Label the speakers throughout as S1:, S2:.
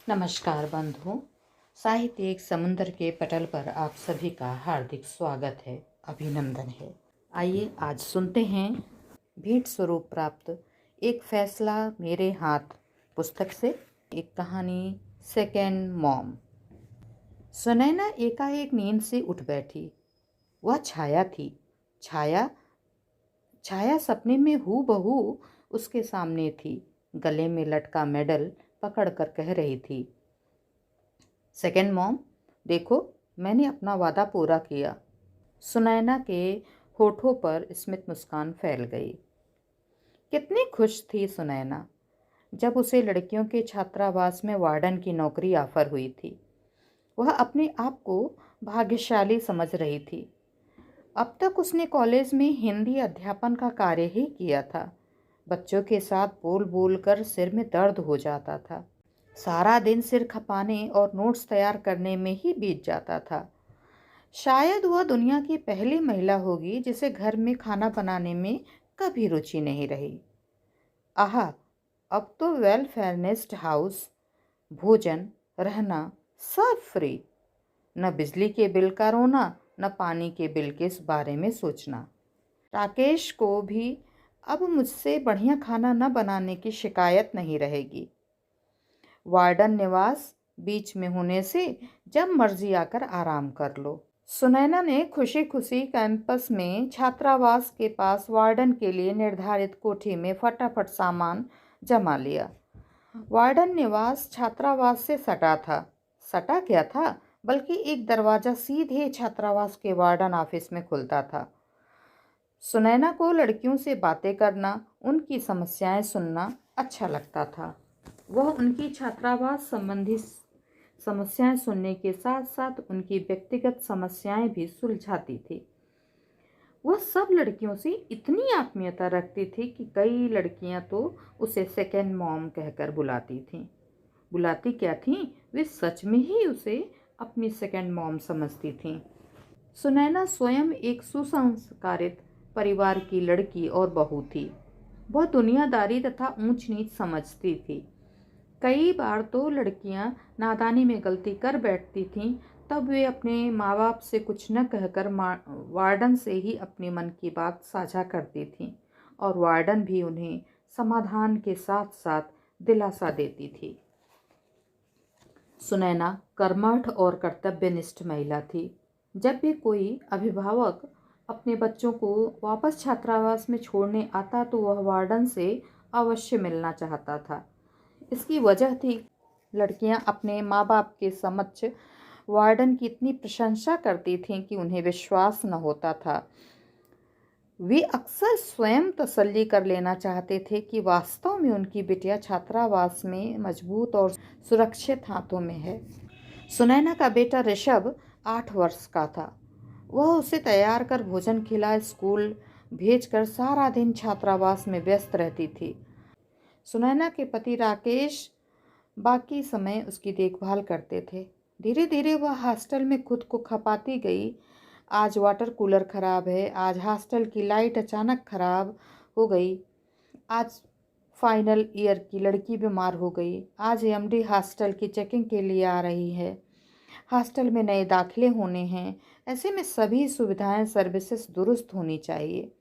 S1: नमस्कार बंधु। साहित्य एक समुद्र के पटल पर आप सभी का हार्दिक स्वागत है, अभिनंदन है। आइए आज सुनते हैं भेंट स्वरूप प्राप्त एक फैसला मेरे हाथ पुस्तक से एक कहानी, सेकेंड मॉम। सुनैना एकाएक नींद से उठ बैठी। वह छाया थी। छाया छाया सपने में हूबहू उसके सामने थी। गले में लटका मेडल पकड़कर कह रही थी, सेकेंड मॉम, देखो मैंने अपना वादा पूरा किया। सुनैना के होठों पर स्मित मुस्कान फैल गई। कितनी खुश थी सुनैना जब उसे लड़कियों के छात्रावास में वार्डन की नौकरी ऑफर हुई थी। वह अपने आप को भाग्यशाली समझ रही थी। अब तक उसने कॉलेज में हिंदी अध्यापन का कार्य ही किया था। बच्चों के साथ बोल बोल कर सिर में दर्द हो जाता था। सारा दिन सिर खपाने और नोट्स तैयार करने में ही बीत जाता था। शायद वह दुनिया की पहली महिला होगी जिसे घर में खाना बनाने में कभी रुचि नहीं रही। आहा, अब तो वेल फर्निश्ड हाउस, भोजन, रहना सब फ्री। न बिजली के बिल का रोना, न पानी के बिल के बारे में सोचना। राकेश को भी अब मुझसे बढ़िया खाना न बनाने की शिकायत नहीं रहेगी। वार्डन निवास बीच में होने से जब मर्जी आकर आराम कर लो। सुनैना ने खुशी खुशी कैंपस में छात्रावास के पास वार्डन के लिए निर्धारित कोठी में फटाफट सामान जमा लिया। वार्डन निवास छात्रावास से सटा था। सटा क्या था, बल्कि एक दरवाज़ा सीधे छात्रावास के वार्डन ऑफिस में खुलता था। सुनैना को लड़कियों से बातें करना, उनकी समस्याएं सुनना अच्छा लगता था। वह उनकी छात्रावास संबंधी समस्याएं सुनने के साथ साथ उनकी व्यक्तिगत समस्याएं भी सुलझाती थी। वह सब लड़कियों से इतनी आत्मीयता रखती थी कि कई लड़कियां तो उसे सेकेंड मॉम कहकर बुलाती थीं। बुलाती क्या थीं, वे सच में ही उसे अपनी सेकेंड मॉम समझती थीं। सुनैना स्वयं एक सुसंस्कारित परिवार की लड़की और बहू थी। वह दुनियादारी तथा ऊंच नीच समझती थी। कई बार तो लड़कियां नादानी में गलती कर बैठती थीं, तब वे अपने माँ बाप से कुछ न कहकर वार्डन से ही अपने मन की बात साझा करती थीं और वार्डन भी उन्हें समाधान के साथ साथ दिलासा देती थी। सुनैना कर्मठ और कर्तव्यनिष्ठ महिला थी। जब भी कोई अभिभावक अपने बच्चों को वापस छात्रावास में छोड़ने आता तो वह वार्डन से अवश्य मिलना चाहता था। इसकी वजह थी लड़कियां अपने माँ बाप के समक्ष वार्डन की इतनी प्रशंसा करती थीं कि उन्हें विश्वास न होता था। वे अक्सर स्वयं तसल्ली कर लेना चाहते थे कि वास्तव में उनकी बिटिया छात्रावास में मजबूत और सुरक्षित हाथों में है। सुनैना का बेटा ऋषभ 8 वर्ष का था। वह उसे तैयार कर भोजन खिला स्कूल भेजकर सारा दिन छात्रावास में व्यस्त रहती थी। सुनैना के पति राकेश बाकी समय उसकी देखभाल करते थे। धीरे धीरे वह हॉस्टल में खुद को खपाती गई। आज वाटर कूलर खराब है, आज हॉस्टल की लाइट अचानक खराब हो गई, आज फाइनल ईयर की लड़की बीमार हो गई, आज एमडी हॉस्टल की चेकिंग के लिए आ रही है, हॉस्टल में नए दाखिले होने हैं। ऐसे में सभी सुविधाएं सर्विसेज दुरुस्त होनी चाहिए।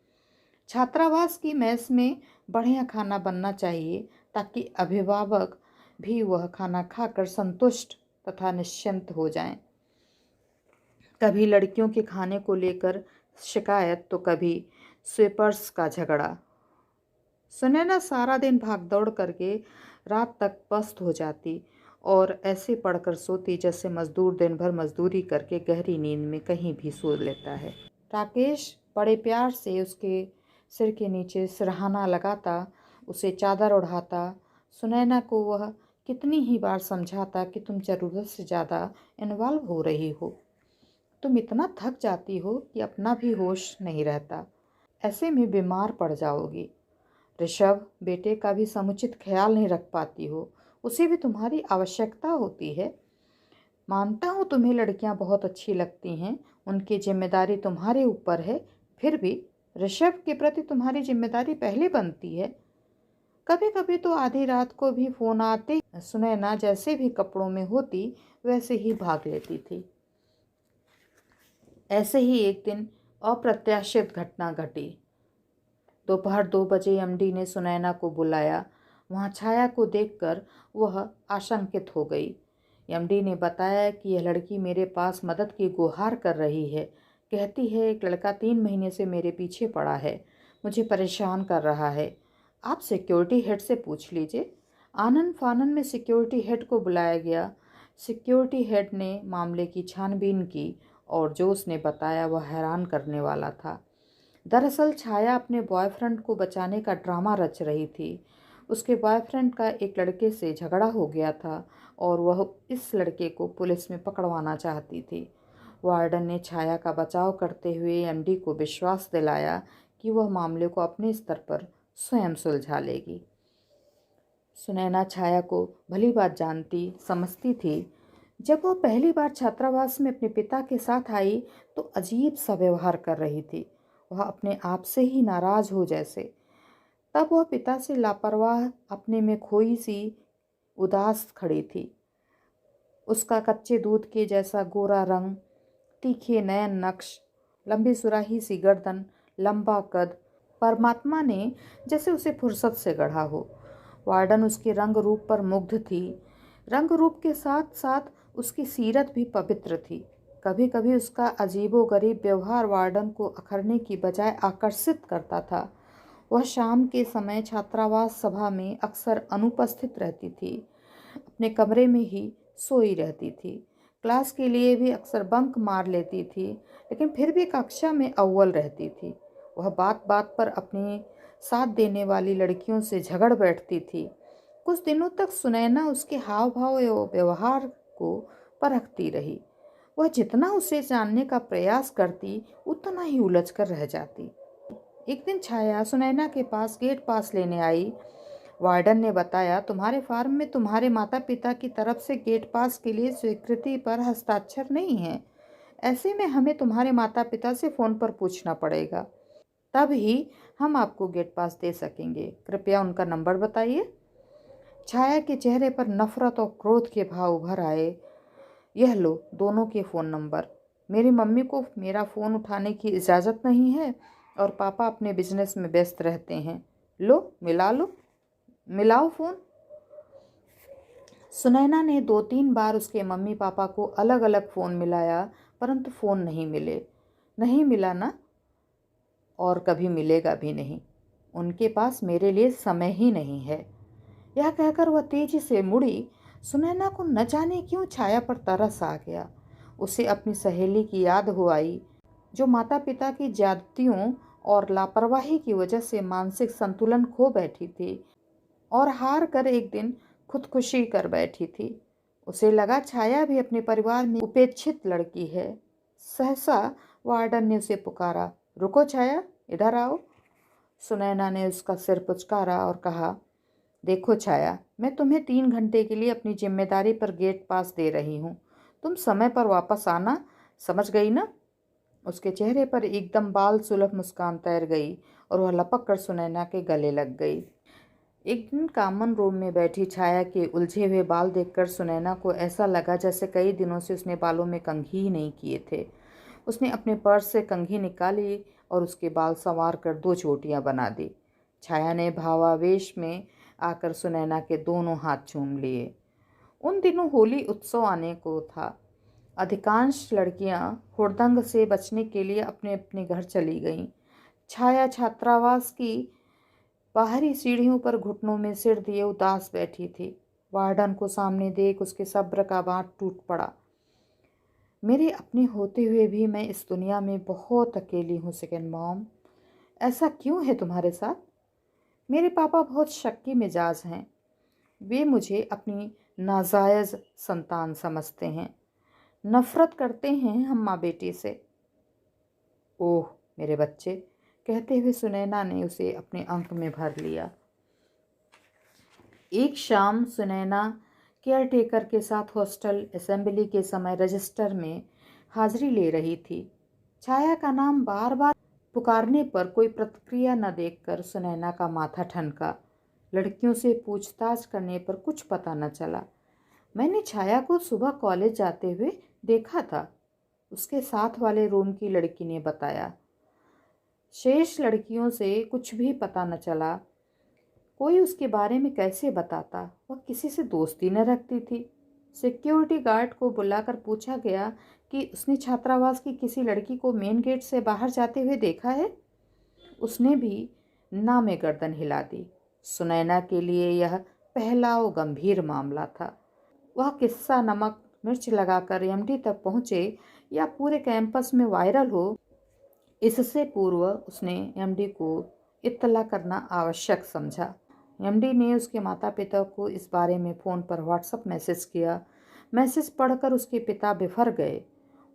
S1: छात्रावास की मेस में बढ़िया खाना बनना चाहिए ताकि अभिभावक भी वह खाना खाकर संतुष्ट तथा निश्चिंत हो जाएं। कभी लड़कियों के खाने को लेकर शिकायत तो कभी स्वीपर्स का झगड़ा। सुनैना सारा दिन भाग दौड़ करके रात तक पस्त हो जाती और ऐसे पढ़कर सोती जैसे मजदूर दिन भर मजदूरी करके गहरी नींद में कहीं भी सो लेता है। राकेश बड़े प्यार से उसके सिर के नीचे सिरहाना लगाता, उसे चादर ओढ़ाता। सुनैना को वह कितनी ही बार समझाता कि तुम ज़रूरत से ज़्यादा इन्वॉल्व हो रही हो, तुम इतना थक जाती हो कि अपना भी होश नहीं रहता, ऐसे में बीमार पड़ जाओगी। ऋषभ बेटे का भी समुचित ख्याल नहीं रख पाती हो, उसे भी तुम्हारी आवश्यकता होती है। मानता हूँ तुम्हें लड़कियाँ बहुत अच्छी लगती हैं, उनकी जिम्मेदारी तुम्हारे ऊपर है, फिर भी ऋषभ के प्रति तुम्हारी जिम्मेदारी पहले बनती है। कभी कभी तो आधी रात को भी फोन आते सुनैना जैसे भी कपड़ों में होती वैसे ही भाग लेती थी। ऐसे ही एक दिन अप्रत्याशित घटना घटी। दोपहर 2 बजे एमडी ने सुनैना को बुलाया। वहां छाया को देखकर वह आशंकित हो गई। एमडी ने बताया कि यह लड़की मेरे पास मदद की गुहार कर रही है। कहती है एक लड़का 3 महीने से मेरे पीछे पड़ा है, मुझे परेशान कर रहा है। आप सिक्योरिटी हेड से पूछ लीजिए। आनन फानन में सिक्योरिटी हेड को बुलाया गया। सिक्योरिटी हेड ने मामले की छानबीन की और जो उसने बताया वह हैरान करने वाला था। दरअसल छाया अपने बॉयफ्रेंड को बचाने का ड्रामा रच रही थी। उसके बॉयफ्रेंड का एक लड़के से झगड़ा हो गया था और वह इस लड़के को पुलिस में पकड़वाना चाहती थी। वार्डन ने छाया का बचाव करते हुए एमडी को विश्वास दिलाया कि वह मामले को अपने स्तर पर स्वयं सुलझा लेगी। सुनैना छाया को भली बात जानती समझती थी। जब वह पहली बार छात्रावास में अपने पिता के साथ आई तो अजीब सा व्यवहार कर रही थी। वह अपने आप से ही नाराज हो जैसे। तब वह पिता से लापरवाह, अपने में खोई सी उदास खड़ी थी। उसका कच्चे दूध के जैसा गोरा रंग, तीखे नयन नक्श, लंबी सुराही सी गर्दन, लंबा कद, परमात्मा ने जैसे उसे फुर्सत से गढ़ा हो। वार्डन उसके रंग रूप पर मुग्ध थी। रंग रूप के साथ साथ उसकी सीरत भी पवित्र थी। कभी कभी उसका अजीबोगरीब व्यवहार वार्डन को अखरने की बजाय आकर्षित करता था। वह शाम के समय छात्रावास सभा में अक्सर अनुपस्थित रहती थी। अपने कमरे में ही सोई रहती थी। क्लास के लिए भी अक्सर बंक मार लेती थी, लेकिन फिर भी कक्षा में अव्वल रहती थी। वह बात बात पर अपने साथ देने वाली लड़कियों से झगड़ बैठती थी। कुछ दिनों तक सुनैना उसके हाव भाव एवं व्यवहार को परखती रही। वह जितना उसे जानने का प्रयास करती उतना ही उलझ कर रह जाती। एक दिन छाया सुनैना के पास गेट पास लेने आई। वार्डन ने बताया, तुम्हारे फार्म में तुम्हारे माता पिता की तरफ से गेट पास के लिए स्वीकृति पर हस्ताक्षर नहीं है। ऐसे में हमें तुम्हारे माता पिता से फ़ोन पर पूछना पड़ेगा, तब ही हम आपको गेट पास दे सकेंगे। कृपया उनका नंबर बताइए। छाया के चेहरे पर नफरत और क्रोध के भाव उभर आए। यह लो दोनों के फ़ोन नंबर। मेरी मम्मी को मेरा फ़ोन उठाने की इजाज़त नहीं है और पापा अपने बिजनेस में व्यस्त रहते हैं। लो मिलाओ फ़ोन। सुनैना ने 2-3 बार उसके मम्मी पापा को अलग अलग फ़ोन मिलाया, परंतु फ़ोन नहीं मिले। नहीं मिला ना, और कभी मिलेगा भी नहीं। उनके पास मेरे लिए समय ही नहीं है। यह कहकर वह तेजी से मुड़ी। सुनैना को न जाने क्यों छाया पर तरस आ गया। उसे अपनी सहेली की याद हो आई, जो माता पिता की ज्यादतियों और लापरवाही की वजह से मानसिक संतुलन खो बैठी थी और हार कर एक दिन खुदकुशी कर बैठी थी। उसे लगा छाया भी अपने परिवार में उपेक्षित लड़की है। सहसा वार्डन ने उसे पुकारा, रुको छाया, इधर आओ। सुनैना ने उसका सिर पुचकारा और कहा, देखो छाया, मैं तुम्हें 3 घंटे के लिए अपनी जिम्मेदारी पर गेट पास दे रही हूँ। तुम समय पर वापस आना, समझ गई ना? उसके चेहरे पर एकदम बाल सुलभ मुस्कान तैर गई और वह लपक कर सुनैना के गले लग गई। एक दिन कॉमन रूम में बैठी छाया के उलझे हुए बाल देखकर सुनैना को ऐसा लगा जैसे कई दिनों से उसने बालों में कंघी ही नहीं किए थे। उसने अपने पर्स से कंघी निकाली और उसके बाल संवार कर 2 चोटियां बना दी। छाया ने भावावेश में आकर सुनैना के दोनों हाथ चूम लिए। उन दिनों होली उत्सव आने को था। अधिकांश लड़कियां हुड़दंग से बचने के लिए अपने अपने घर चली गईं। छाया छात्रावास की बाहरी सीढ़ियों पर घुटनों में सिर दिए उदास बैठी थी। वार्डन को सामने देख उसके सब्र का बांध टूट पड़ा। मेरे अपने होते हुए भी मैं इस दुनिया में बहुत अकेली हूँ सेकंड मॉम। ऐसा क्यों है तुम्हारे साथ? मेरे पापा बहुत शक्की मिजाज हैं। वे मुझे अपनी नाजायज़ संतान समझते हैं। नफरत करते हैं हम माँ बेटी से। ओह मेरे बच्चे, कहते हुए सुनैना ने उसे अपने अंक में भर लिया। एक शाम सुनैना केयर टेकर के साथ हॉस्टल असेंबली के समय रजिस्टर में हाजिरी ले रही थी। छाया का नाम बार बार पुकारने पर कोई प्रतिक्रिया न देखकर सुनैना का माथा ठनका। लड़कियों से पूछताछ करने पर कुछ पता न चला। मैंने छाया को सुबह कॉलेज जाते हुए देखा था, उसके साथ वाले रूम की लड़की ने बताया। शेष लड़कियों से कुछ भी पता न चला। कोई उसके बारे में कैसे बताता? वह किसी से दोस्ती न रखती थी। सिक्योरिटी गार्ड को बुलाकर पूछा गया कि उसने छात्रावास की किसी लड़की को मेन गेट से बाहर जाते हुए देखा है। उसने भी ना में गर्दन हिला दी। सुनैना के लिए यह पहला और गंभीर मामला था। वह किस्सा नमक मिर्च लगाकर एमडी तक पहुँचे या पूरे कैंपस में वायरल हो, इससे पूर्व उसने एमडी को इत्तला करना आवश्यक समझा। एमडी ने उसके माता पिता को इस बारे में फ़ोन पर व्हाट्सएप मैसेज किया। मैसेज पढ़कर उसके पिता बिफर गए।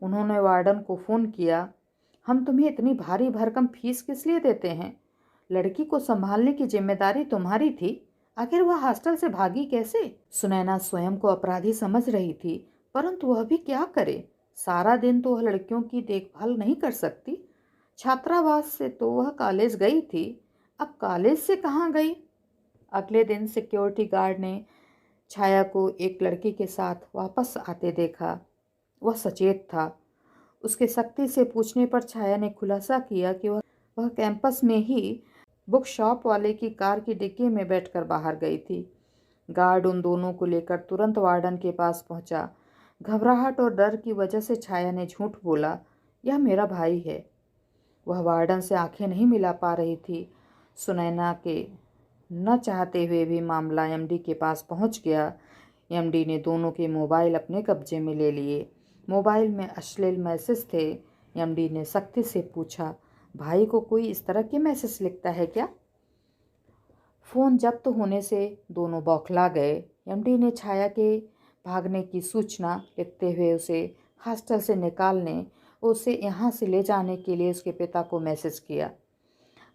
S1: उन्होंने वार्डन को फ़ोन किया। हम तुम्हें इतनी भारी भरकम फीस किस लिए देते हैं? लड़की को संभालने की जिम्मेदारी तुम्हारी थी। आखिर वह हॉस्टल से भागी कैसे? सुनैना स्वयं को अपराधी समझ रही थी, परंतु वह भी क्या करे? सारा दिन तो वह लड़कियों की देखभाल नहीं कर सकती। छात्रावास से तो वह कॉलेज गई थी, अब कॉलेज से कहाँ गई? अगले दिन सिक्योरिटी गार्ड ने छाया को एक लड़की के साथ वापस आते देखा। वह सचेत था। उसके सख्ती से पूछने पर छाया ने खुलासा किया कि वह कैंपस में ही बुक शॉप वाले की कार की डिक्की में बैठकर बाहर गई थी। गार्ड उन दोनों को लेकर तुरंत वार्डन के पास पहुंचा। घबराहट और डर की वजह से छाया ने झूठ बोला, यह मेरा भाई है। वह वार्डन से आंखें नहीं मिला पा रही थी। सुनैना के न चाहते हुए भी मामला एमडी के पास पहुंच गया। एमडी ने दोनों के मोबाइल अपने कब्जे में ले लिए। मोबाइल में अश्लील मैसेज थे। एमडी ने सख्ती से पूछा, भाई को कोई इस तरह के मैसेज लिखता है क्या? फ़ोन जब्त होने से दोनों बौखला गए। एमडी ने छाया के भागने की सूचना लिखते हुए उसे हॉस्टल से निकालने, उसे यहाँ से ले जाने के लिए उसके पिता को मैसेज किया।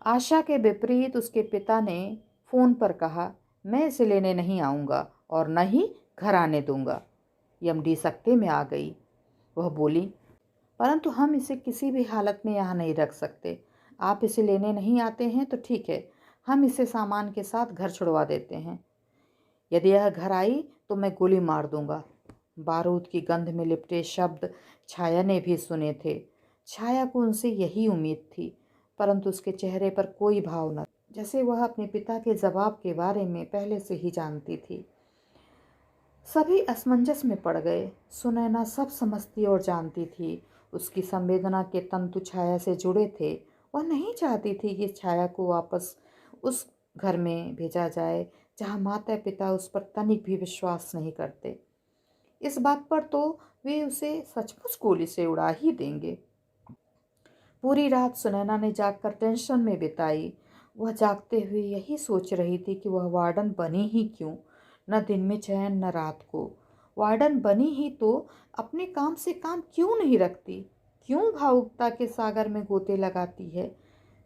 S1: आशा के विपरीत उसके पिता ने फ़ोन पर कहा, मैं इसे लेने नहीं आऊँगा और न ही घर आने दूँगा। एमडी सख्ते में आ गई। वह बोली, परंतु हम इसे किसी भी हालत में यहाँ नहीं रख सकते। आप इसे लेने नहीं आते हैं तो ठीक है, हम इसे सामान के साथ घर छुड़वा देते हैं। यदि यह घर आई तो मैं गोली मार दूंगा। बारूद की गंध में लिपटे शब्द छाया ने भी सुने थे। छाया को उनसे यही उम्मीद थी, परंतु उसके चेहरे पर कोई भाव न, जैसे वह अपने पिता के जवाब के बारे में पहले से ही जानती थी। सभी असमंजस में पड़ गए। सुनैना सब समझती और जानती थी। उसकी संवेदना के तंतु छाया से जुड़े थे। वह नहीं चाहती थी कि छाया को वापस उस घर में भेजा जाए जहाँ माता पिता उस पर तनिक भी विश्वास नहीं करते। इस बात पर तो वे उसे सचमुच गोली से उड़ा ही देंगे। पूरी रात सुनैना ने जागकर टेंशन में बिताई। वह जागते हुए यही सोच रही थी कि वह वार्डन बनी ही क्यों? न दिन में चैन न रात को। वार्डन बनी ही तो अपने काम से काम क्यों नहीं रखती? क्यों भावुकता के सागर में गोते लगाती है?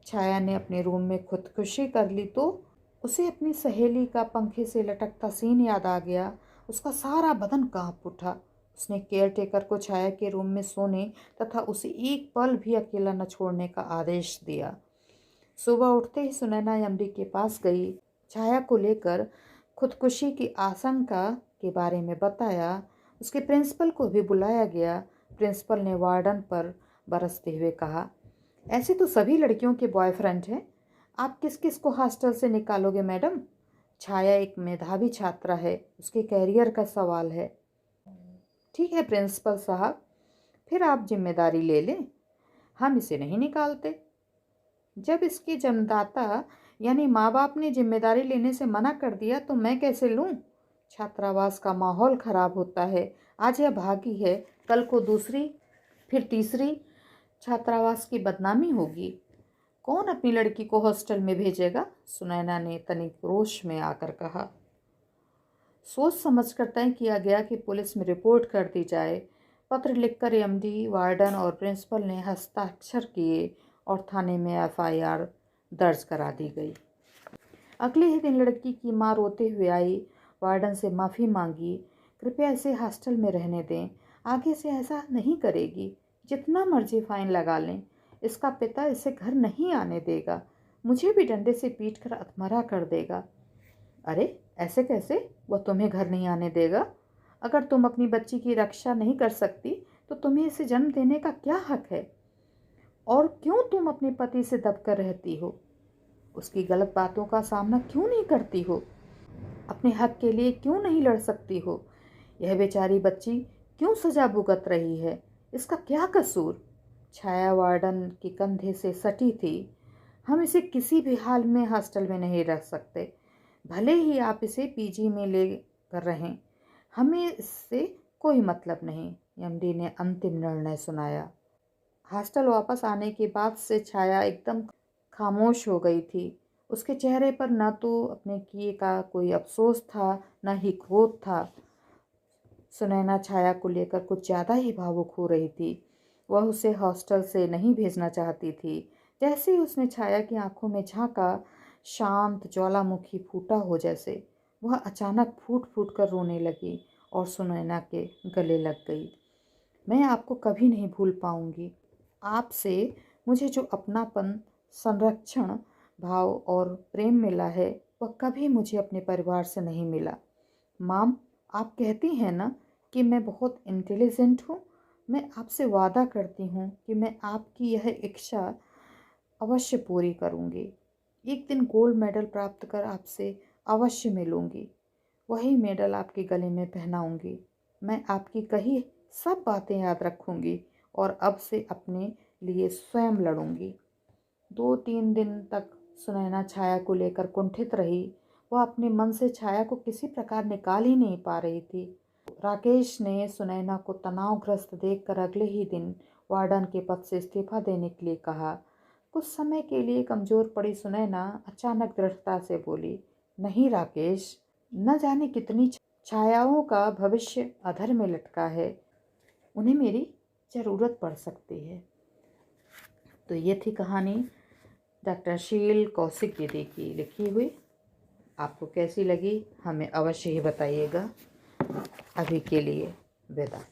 S1: छाया ने अपने रूम में खुदकुशी कर ली तो उसे अपनी सहेली का पंखे से लटकता सीन याद आ गया। उसका सारा बदन कांप उठा। उसने केयरटेकर को छाया के रूम में सोने तथा उसे एक पल भी अकेला न छोड़ने का आदेश दिया। सुबह उठते ही सुनैना एमडी के पास गई। छाया को लेकर खुदकुशी की आशंका के बारे में बताया। उसके प्रिंसिपल को भी बुलाया गया। प्रिंसिपल ने वार्डन पर बरसते हुए कहा, ऐसे तो सभी लड़कियों के बॉयफ्रेंड हैं, आप किस किस को हॉस्टल से निकालोगे मैडम? छाया एक मेधावी छात्रा है, उसके कैरियर का सवाल है। ठीक है प्रिंसिपल साहब, फिर आप जिम्मेदारी ले लें, हम इसे नहीं निकालते। जब इसके जन्मदाता यानी माँ बाप ने जिम्मेदारी लेने से मना कर दिया तो मैं कैसे लूँ? छात्रावास का माहौल खराब होता है। आज यह भागी है, कल को दूसरी, फिर तीसरी छात्रावास की बदनामी होगी। कौन अपनी लड़की को हॉस्टल में भेजेगा? सुनैना ने तनिक रोष में आकर कहा। सोच समझकर तय किया गया कि पुलिस में रिपोर्ट कर दी जाए। पत्र लिखकर एमडी, वार्डन और प्रिंसिपल ने हस्ताक्षर किए और थाने में एफआईआर दर्ज करा दी गई। अगले ही दिन लड़की की मां रोते हुए आई, वार्डन से माफ़ी मांगी। कृपया इसे हॉस्टल में रहने दें, आगे से ऐसा नहीं करेगी। जितना मर्जी फाइन लगा लें, इसका पिता इसे घर नहीं आने देगा। मुझे भी डंडे से पीट कर अधमरा कर देगा। अरे ऐसे कैसे? वह तुम्हें घर नहीं आने देगा। अगर तुम अपनी बच्ची की रक्षा नहीं कर सकती तो तुम्हें इसे जन्म देने का क्या हक है? और क्यों तुम अपने पति से दबकर रहती हो? उसकी गलत बातों का सामना क्यों नहीं करती हो? अपने हक के लिए क्यों नहीं लड़ सकती हो? यह बेचारी बच्ची क्यों सजा भुगत रही है? इसका क्या कसूर? छाया वार्डन के कंधे से सटी थी। हम इसे किसी भी हाल में हॉस्टल में नहीं रख सकते, भले ही आप इसे पीजी में ले कर रहें। हमें इससे कोई मतलब नहीं। एमडी ने अंतिम निर्णय सुनाया। हॉस्टल वापस आने के बाद से छाया एकदम खामोश हो गई थी। उसके चेहरे पर न तो अपने किए का कोई अफसोस था, न ही क्रोध था। सुनैना छाया को लेकर कुछ ज़्यादा ही भावुक हो रही थी। वह उसे हॉस्टल से नहीं भेजना चाहती थी। जैसे ही उसने छाया की आंखों में झांका, शांत ज्वालामुखी फूटा हो जैसे, वह अचानक फूट फूट कर रोने लगी और सुनैना के गले लग गई। मैं आपको कभी नहीं भूल पाऊंगी। आपसे मुझे जो अपनापन, संरक्षण भाव और प्रेम मिला है, वह कभी मुझे अपने परिवार से नहीं मिला। माम, आप कहती हैं ना कि मैं बहुत इंटेलिजेंट हूँ। मैं आपसे वादा करती हूँ कि मैं आपकी यह इच्छा अवश्य पूरी करूँगी। एक दिन गोल्ड मेडल प्राप्त कर आपसे अवश्य मिलूँगी। वही मेडल आपके गले में पहनाऊँगी। मैं आपकी कही सब बातें याद रखूँगी और अब से अपने लिए स्वयं लड़ूंगी। 2-3 दिन तक सुनैना छाया को लेकर कुंठित रही। वह अपने मन से छाया को किसी प्रकार निकाल ही नहीं पा रही थी। राकेश ने सुनैना को तनावग्रस्त देखकर अगले ही दिन वार्डन के पद से इस्तीफा देने के लिए कहा। कुछ समय के लिए कमजोर पड़ी सुनैना अचानक दृढ़ता से बोली, नहीं राकेश, न जाने कितनी छायाओं का भविष्य अधर में लटका है। उन्हें मेरी ज़रूरत पड़ सकती है। तो ये थी कहानी डॉक्टर शील कौशिक दीदी की लिखी हुई। आपको कैसी लगी हमें अवश्य ही बताइएगा। अभी के लिए विदा।